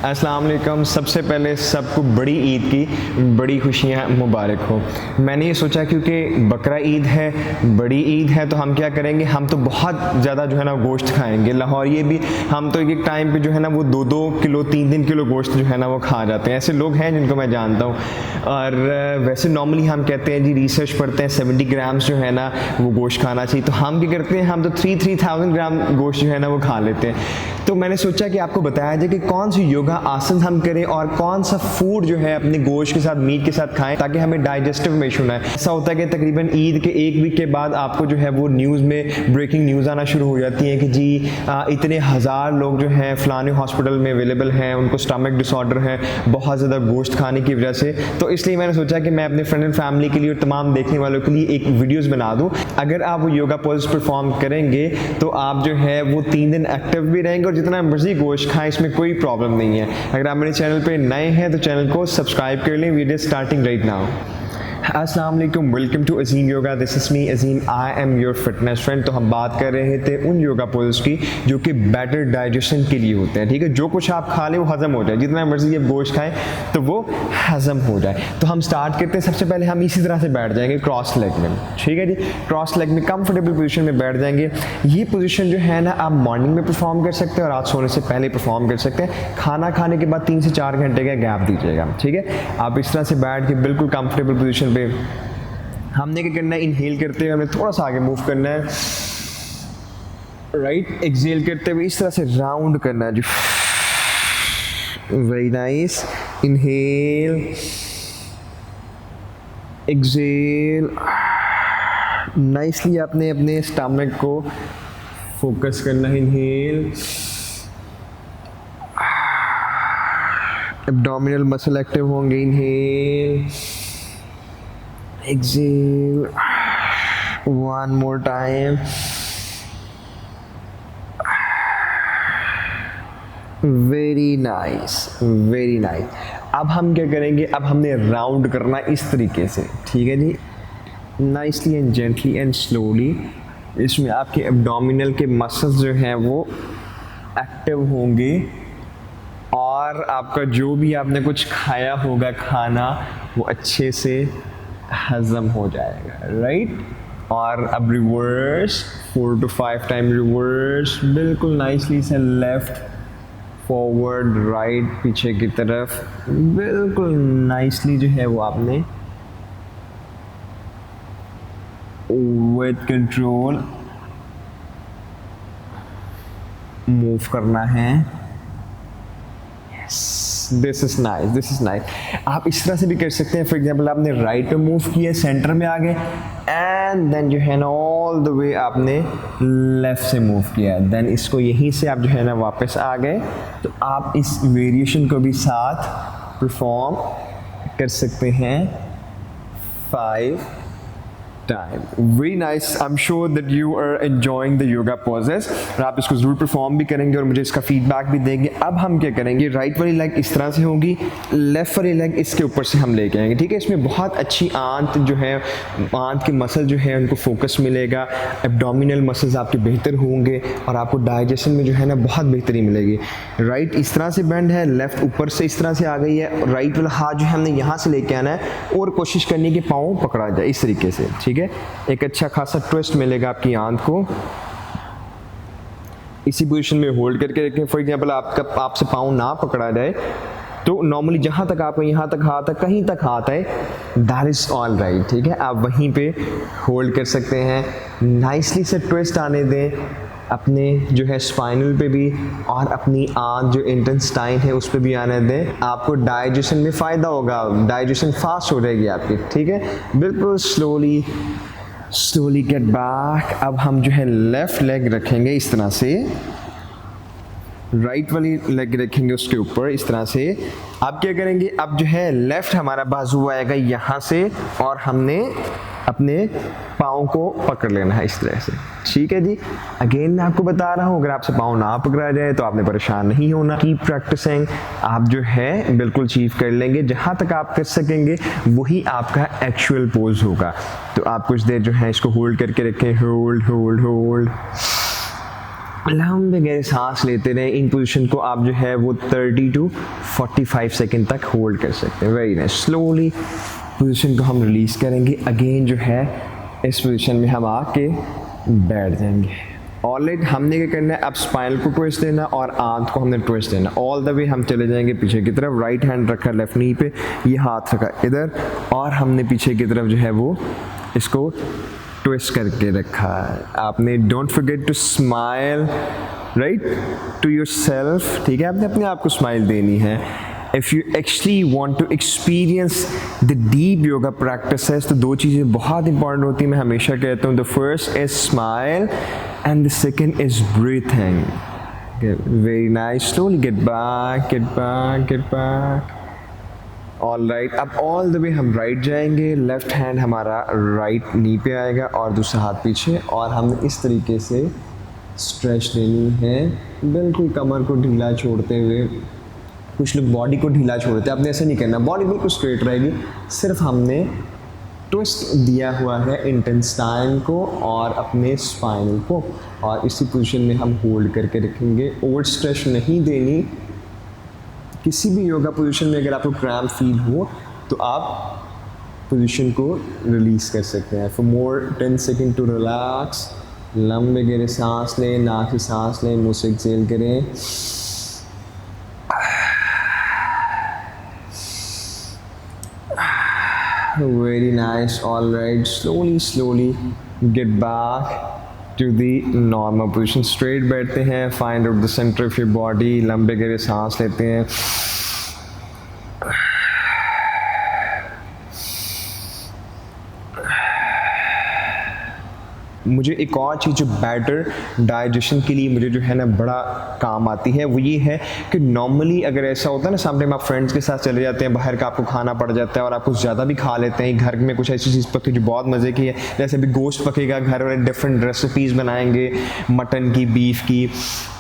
अस्सलाम वालेकुम। सबसे पहले सबको बड़ी ईद की बड़ी खुशियाँ मुबारक हो। मैंने ये सोचा क्योंकि बकरा ईद है, बड़ी ईद है, तो हम क्या करेंगे, हम तो बहुत ज़्यादा जो है ना गोश्त खाएंगे। लाहौरिये भी हम तो एक टाइम पे जो है ना वो 2-2 किलो 3-3 किलो गोश्त जो है ना वो खा जाते हैं। ऐसे लोग हैं जिनको मैं जानता हूँ। और वैसे नॉर्मली हम कहते हैं जी, रिसर्च पढ़ते हैं 70 ग्राम्स जो है ना वो गोश्त खाना चाहिए। तो हम क्या करते हैं, हम तो 3000 ग्राम गोश्त जो है ना वो खा लेते हैं। तो मैंने सोचा कि आपको बताया जाए कि कौन सी योगा आसन हम करें और कौन सा फूड जो है अपने गोश्त के साथ, मीट के साथ खाएं ताकि हमें डाइजेस्टिव में इशू ना है। ऐसा होता है कि तकरीबन ईद के 1 वीक के बाद आपको जो है वो न्यूज़ में ब्रेकिंग न्यूज़ आना शुरू हो जाती है कि जी इतने हज़ार लोग जो हैं फ़लाने हॉस्पिटल में अवेलेबल हैं, उनको स्टमक डिसऑर्डर है बहुत ज़्यादा गोश्त खाने की वजह से। तो इसलिए मैंने सोचा कि मैं अपने फ्रेंड एंड फैमिली के लिए और तमाम देखने वालों के लिए एक वीडियोज़ बना दूँ। अगर आप वो योगा पोज परफॉर्म करेंगे तो आप जो है वो 3 दिन एक्टिव भी रहेंगे और जितना मर्जी गोश्त खाएं, इसमें कोई प्रॉब्लम नहीं है। अगर आप मेरे चैनल पे नए हैं तो चैनल को सब्सक्राइब कर लें। Video starting right now. अस्सलाम वालेकुम, welcome to Azeem yoga. This is me Azeem, I am your fitness friend. तो हम बात कर रहे थे उन योगा पोज की जो कि बेटर डाइजेशन के लिए होते हैं। ठीक है, जो कुछ आप खा लें वो हज़म हो जाए, जितना मर्जी आप गोश्त खाएं तो वो हज़म हो जाए। तो हम स्टार्ट करते हैं। सबसे पहले हम इसी तरह से बैठ जाएंगे क्रॉस लेग में। ठीक है जी, क्रॉस लेग में कंफर्टेबल पोजीशन में बैठ जाएंगे। ये पोजीशन जो है ना आप मॉर्निंग में परफॉर्म कर सकते हैं और रात सोने से पहले परफॉर्म कर सकते हैं। खाना खाने के बाद 3 से 4 घंटे का गैप दीजिएगा। ठीक है, आप इस तरह से बैठ के बिल्कुल कंफर्टेबल पोजीशन पे हमने क्या करना है, इनहेल करते हुए हमें थोड़ा सा आगे मूव करना है, राइट। एक्सहेल करते हुए इस तरह से राउंड करना है जी। Very nice. Inhale, exhale. Nicely आपने अपने स्टमक को फोकस करना है। इनहेल, एब्डोमिनल मसल एक्टिव होंगे। Inhale, exhale, one more time, very nice, very nice। अब हम क्या करेंगे, अब हमने राउंड करना इस तरीके से। ठीक है जी, nicely and gently and slowly. इसमें आपके एब्डोमिनल के मसल्स जो हैं वो एक्टिव होंगे और आपका जो भी आपने कुछ खाया होगा खाना वो अच्छे से हज़म हो जाएगा, राइट। और अब रिवर्स 4 to 5 टाइम रिवर्स, बिल्कुल नाइसली से लेफ्ट फॉरवर्ड राइट पीछे की तरफ, बिल्कुल नाइसली जो है वो आपने विद कंट्रोल मूव करना है। This is nice, this is nice. आप इस तरह से भी कर सकते हैं। फॉर एग्जाम्पल आपने राइट पे मूव किया, सेंटर में आ गए, एंड देन जो है ना ऑल द वे आपने लेफ्ट से मूव किया, देन इसको यहीं से आप जो है ना वापस आ गए। तो आप इस वेरिएशन को भी साथ परफॉर्म कर सकते हैं 5 time. Very nice. I'm sure that you are enjoying the yoga poses और आप इसको ज़रूर परफॉर्म भी करेंगे और मुझे इसका फीडबैक भी देंगे। अब हम क्या करेंगे, राइट वाली लेग इस तरह से होगी, लेफ़्ट वाली लेग इसके ऊपर से हम लेके आएंगे। ठीक है, इसमें बहुत अच्छी आंत जो है, आंत के मसल जो है उनको फोकस मिलेगा, एब्डोमिनल मसल्स आपके बेहतर होंगे और आपको डाइजेशन में जो है ना बहुत बेहतरी मिलेगी। राइट इस तरह से बेंड है, लेफ़्ट ऊपर से इस तरह से आ गई है, राइट वाला हाथ जो है हमने यहाँ से लेके आना है और कोशिश करनी है कि पाँव पकड़ा जाए इस तरीके से। ठीक है, एक अच्छा खासा ट्विस्ट मिलेगा आपकी आंत को। इसी पोजीशन में होल्ड करके रखें। फॉर एग्जांपल आपसे पाँव ना पकड़ा जाए तो नॉर्मली जहाँ तक आपको यहाँ तक हाथ है, कहीं तक हाथ है, दैट इज ऑल राइट। ठीक है, आप वहीं पे होल्ड कर सकते हैं। नाइसली से ट्विस्ट आने दें अपने जो है स्पाइनल पे भी और अपनी आंत जो इंटेस्टाइन है उस पर भी आने दें। आपको डाइजेशन में फ़ायदा होगा, डाइजेशन फास्ट हो जाएगी आपकी। ठीक है, बिल्कुल स्लोली स्लोली गेट बैक। अब हम जो है लेफ़्ट लेग रखेंगे इस तरह से, राइट वाली लेग रखेंगे उसके ऊपर इस तरह से। अब क्या करेंगे, अब जो है लेफ़्ट हमारा बाजू आएगा यहाँ से और हमने अपने पाँव को पकड़ लेना है इस तरह से। ठीक है जी, अगेन मैं आपको बता रहा हूँ, अगर आपसे पाँव ना पकड़ा जाए तो आपने परेशान नहीं होना। कीप प्रैक्टिसिंग, आप जो है बिल्कुल अचीव कर लेंगे। जहाँ तक आप कर सकेंगे वही आपका एक्चुअल पोज होगा। तो आप कुछ देर जो है इसको होल्ड करके रखें, होल्ड होल्ड होल्ड, लंबे गहरे सांस लेते रहे। इन पोजीशन को आप जो है वो 30 to 45 सेकंड तक होल्ड कर सकते हैं। Very nice. स्लोली पोजीशन को हम रिलीज़ करेंगे। अगेन जो है इस पोजीशन में हम आके बैठ जाएंगे। ऑलराइट, हमने क्या करना है, अब स्पाइनल को ट्विस्ट देना और आंत को हमने ट्विस्ट देना। ऑल द वे हम चले जाएंगे पीछे की तरफ। राइट हैंड रखा लेफ्ट नी पे, ये हाथ रखा इधर, और हमने पीछे की तरफ जो है वो इसको ट्विस्ट करके रखा है। आपने don't forget to smile right to yourself, ठीक है, आपने अपने आप को स्माइल देनी है। If you actually want to experience the deep yoga practices, तो दो चीज़ें बहुत इंपॉर्टेंट होती हैं, मैं हमेशा कहता हूँ। The first is smile and the second is breathing. Very nice. Slowly get back, get back, get back. All right, अब ऑल द वे हम राइट जाएंगे। लेफ्ट हैंड हमारा राइट नी पे आएगा और दूसरा हाथ पीछे, और हमने इस तरीके से स्ट्रेच देनी है, बिल्कुल कमर को ढीला छोड़ते हुए। कुछ लोग बॉडी को ढीला छोड़ते हैं, आपने ऐसा नहीं करना, बॉडी बिल्कुल स्ट्रेट रहेगी। सिर्फ हमने ट्विस्ट दिया हुआ है इंटेस्टाइन को और अपने स्पाइनल को, और इसी पोजीशन में हम होल्ड करके रखेंगे। ओवर स्ट्रेच नहीं देनी। किसी भी योगा पोजीशन में अगर आपको क्रैम्प फील हो तो आप पोजीशन को रिलीज़ कर सकते हैं। For more 10 second to relax. लंबे गहरे सांस लें, नाक से सांस लें, मुंह से एक्सहेल करें। Very nice. All right, slowly slowly get back to the normal position. Straight बैठते हैं, find out the centre of your body. लंबे गहरे सांस लेते हैं। मुझे एक और चीज़ जो बेटर डाइजेशन के लिए मुझे जो है ना बड़ा काम आती है, वो ये है कि नॉर्मली अगर ऐसा होता है ना, सामने आप फ्रेंड्स के साथ चले जाते हैं, बाहर का आपको खाना पड़ जाता है और आप कुछ ज़्यादा भी खा लेते हैं। घर में कुछ ऐसी चीज़ पकी जो बहुत मज़े की है, जैसे भी गोश्त पकेगा, घर वाले डिफरेंट रेसिपीज़ बनाएंगे मटन की, बीफ की,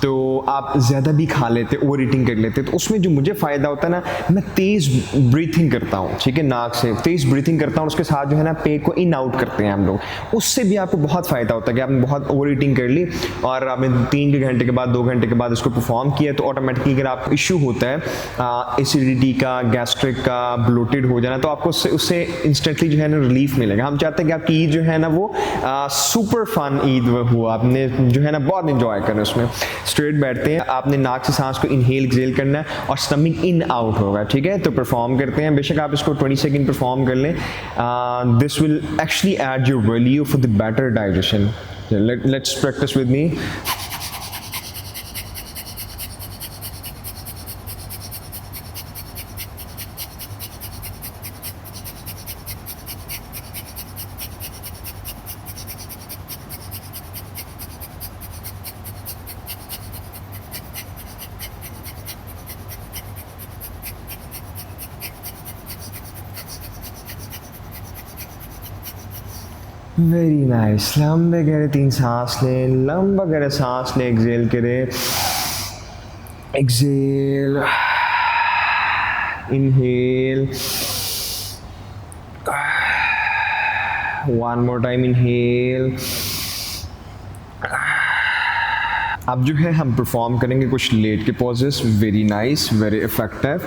तो आप ज़्यादा भी खा लेते, ओवर ईटिंग कर लेते। तो उसमें जो मुझे फ़ायदा होता है ना, मैं तेज़ ब्रीथिंग करता हूँ, ठीक है, नाक से तेज़ ब्रीथिंग करता हूँ। उसके साथ जो है ना पेट को इन आउट करते हैं हम लोग, उससे भी आपको बहुत फ़ायदा होता है कि आपने बहुत ओवर ईटिंग कर ली और आपने 3 घंटे के बाद, 2 घंटे के बाद इसको परफॉर्म किया, तो ऑटोमेटिकली अगर आपको इशू होता है एसिडिटी का, गैस्ट्रिक का, ब्लोटेड हो जाना, तो आपको उससे इंस्टेंटली जो है ना रिलीफ मिलेगा। हम चाहते हैं कि आपकी ईद जो है ना वो सुपर फन ईद हो, आपने जो है ना बहुत इंजॉय करना। उसमें स्ट्रेट बैठते हैं, आपने नाक से सांस को इनहेल एक्सहेल करना है और स्टमक इन आउट होगा, ठीक है। तो परफॉर्म करते हैं, बेशक आप इसको 20 सेकेंड परफॉर्म कर लें। This will actually add your value for the better digestion. Let's practice with me. Very nice. लंबे गहरे 3 सांस लें, लंबा गहरा सांस लें, एक्सहेल करें, exhale, inhale, one more time, inhale. अब जो है हम परफॉर्म करेंगे कुछ लेट के poses. Very nice, very effective.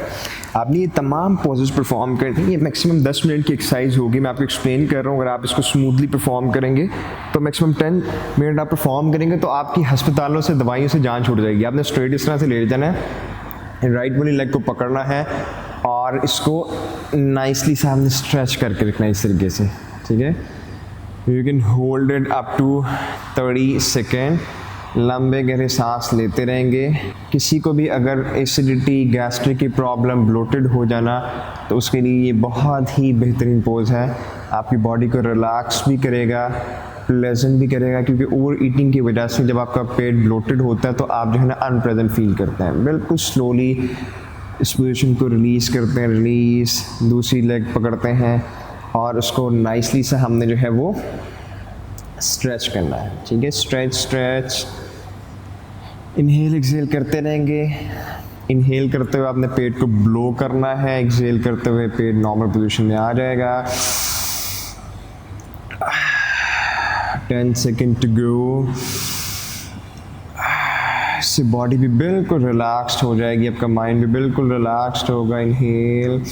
आपने ये तमाम पॉजेस परफॉर्म करते हैं, ये मैक्सिमम 10 मिनट की एक्सरसाइज होगी। मैं आपको एक्सप्लेन कर रहा हूँ, अगर आप इसको स्मूथली परफॉर्म करेंगे तो मैक्सिमम 10 मिनट आप परफॉर्म करेंगे तो आपकी हस्पतालों से, दवाइयों से जान छूट जाएगी। आपने स्ट्रेट इस तरह से लेट जाना है, राइट वाली लेग को पकड़ना है और इसको नाइसली सामने स्ट्रेच करके रखना है इस तरीके से, ठीक है। You can hold it up to 30 second. लंबे गहरे सांस लेते रहेंगे। किसी को भी अगर एसिडिटी, गैस्ट्रिक की प्रॉब्लम, ब्लोटेड हो जाना, तो उसके लिए ये बहुत ही बेहतरीन पोज है। आपकी बॉडी को रिलैक्स भी करेगा, प्लेजेंट भी करेगा, क्योंकि ओवर ईटिंग की वजह से जब आपका पेट ब्लोटेड होता है तो आप जो है ना अनप्रेजेंट फील करते हैं। बिल्कुल स्लोली इस पोजीशन को रिलीज़ करते हैं, रिलीज़। दूसरी लेग पकड़ते हैं और उसको नाइसली से हमने जो है वो स्ट्रेच करना है, ठीक है। स्ट्रेच स्ट्रेच, इनहेल एक्सहेल करते रहेंगे। इनहेल करते हुए आपने पेट को ब्लो करना है, एक्सहेल करते हुए पेट नॉर्मल पोजीशन में आ जाएगा। 10 सेकेंड टू गो। इससे बॉडी भी बिल्कुल रिलैक्स्ड हो जाएगी, आपका माइंड भी बिल्कुल रिलैक्स्ड होगा। इनहेल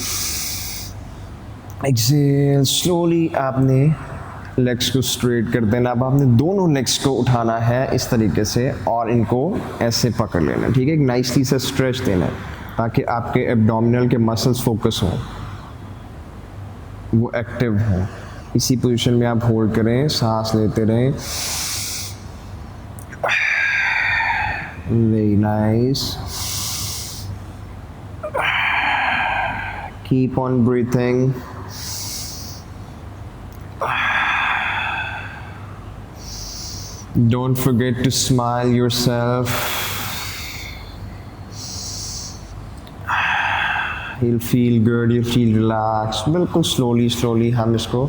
एक्सेल, स्लोली आपने लेग्स को स्ट्रेट कर देना। अब आपने दोनों लेग्स को उठाना है इस तरीके से और इनको ऐसे पकड़ लेना, ठीक है। एक नाइसली से स्ट्रेच देना है ताकि आपके एब्डोमिनल के मसल्स फोकस हों, वो एक्टिव हों। इसी पोजीशन में आप होल्ड करें, सांस लेते रहें। Very nice, keep on breathing. Don't forget to smile yourself. You'll feel good, you'll feel relaxed. बिल्कुल स्लोली हम इसको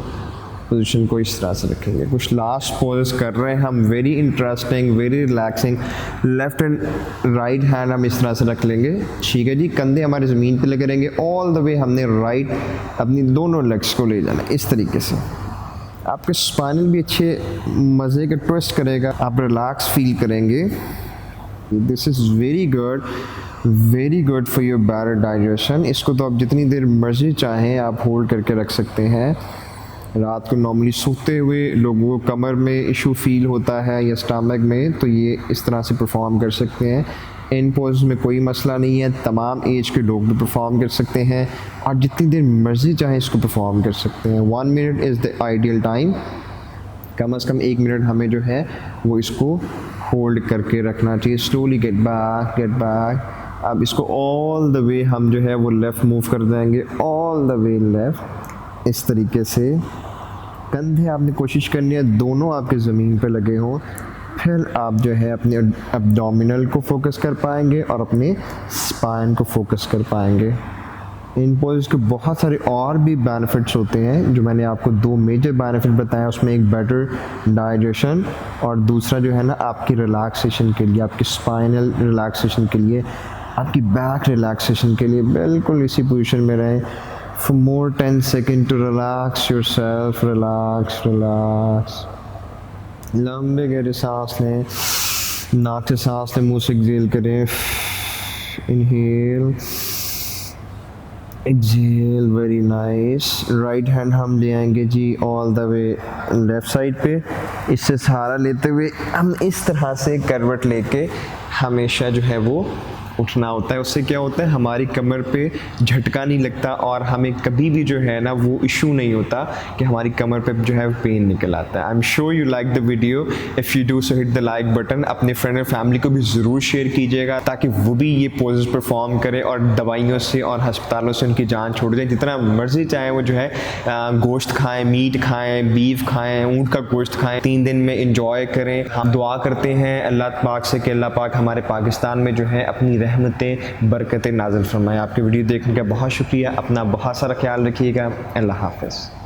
पोजीशन को इस तरह से रखेंगे। कुछ लास्ट पोजेस कर रहे हैं हम, very interesting, very relaxing. Left and right hand हम इस तरह से रख लेंगे, ठीक है जी। कंधे हमारे ज़मीन पे लगे रहेंगे। ऑल द वे हमने राइट अपनी दोनों लेग्स को ले जाना इस तरीके से। आपके स्पाइनल भी अच्छे मज़े के ट्विस्ट करेगा, आप रिलैक्स फील करेंगे। This is very good for your better digestion. इसको तो आप जितनी देर मर्जी चाहें आप होल्ड करके रख सकते हैं। रात को नॉर्मली सोते हुए लोगों को कमर में इशू फील होता है या स्टमक में, तो ये इस तरह से परफॉर्म कर सकते हैं। इन पोज में कोई मसला नहीं है, तमाम एज के लोग भी परफॉर्म कर सकते हैं और जितनी देर मर्जी चाहे इसको परफॉर्म कर सकते हैं। 1 minute is the ideal time. कम से कम 1 मिनट हमें जो है वो इसको होल्ड करके रखना चाहिए। Slowly get back. अब इसको ऑल द वे हम जो है वो लेफ़्ट मूव कर देंगे, ऑल द वे लेफ़्ट इस तरीके से। कंधे आपने कोशिश करनी है दोनों आपके ज़मीन पे लगे हों, फिर आप जो है अपने एब्डोमिनल को फोकस कर पाएंगे और अपने स्पाइन को फोकस कर पाएंगे। इन पोजेस के बहुत सारे और भी बेनिफिट्स होते हैं, जो मैंने आपको 2 मेजर बेनिफिट बताया। उसमें एक बेटर डाइजेशन और दूसरा जो है ना आपकी रिलैक्सेशन के लिए, आपकी स्पाइनल रिलैक्सेशन के लिए, आपकी बैक रिलैक्सेशन के लिए। बिल्कुल इसी पोजीशन में रहें for more 10 second to relax yourself. Relax. लंबे गहरे सांस लें, नाक से सांस लें, मुंह से एक्सेल करें। Inhale exhale, very nice. Right hand हम ले आएंगे जी all the way left side पे। इससे सहारा लेते हुए हम इस तरह से करवट लेके हमेशा जो है वो उठना होता है। उससे क्या होता है, हमारी कमर पे झटका नहीं लगता और हमें कभी भी जो है ना वो इशू नहीं होता कि हमारी कमर पे जो है पेन निकल आता है। I am sure you like the video. If you do so hit the like button. अपने फ्रेंड और फैमिली को भी ज़रूर शेयर कीजिएगा ताकि वो भी ये पोजेस परफॉर्म करें और दवाइयों से और हस्पतालों से उनकी जान छोड़ दें। जितना मर्जी चाहे वो जो है गोश्त खाएँ, मीट खाएँ, बीफ खाएँ, ऊँट का गोश्त खाएँ। 3 दिन में इंजॉय करें। हम दुआ करते हैं अल्लाह पाक से कि अल्लाह पाक हमारे पाकिस्तान में जो है अपनी रहमतें बरकतें नाज़िल फरमाए। आपके वीडियो देखने का बहुत शुक्रिया। अपना बहुत सारा ख्याल रखिएगा। अल्लाह हाफ़िज़।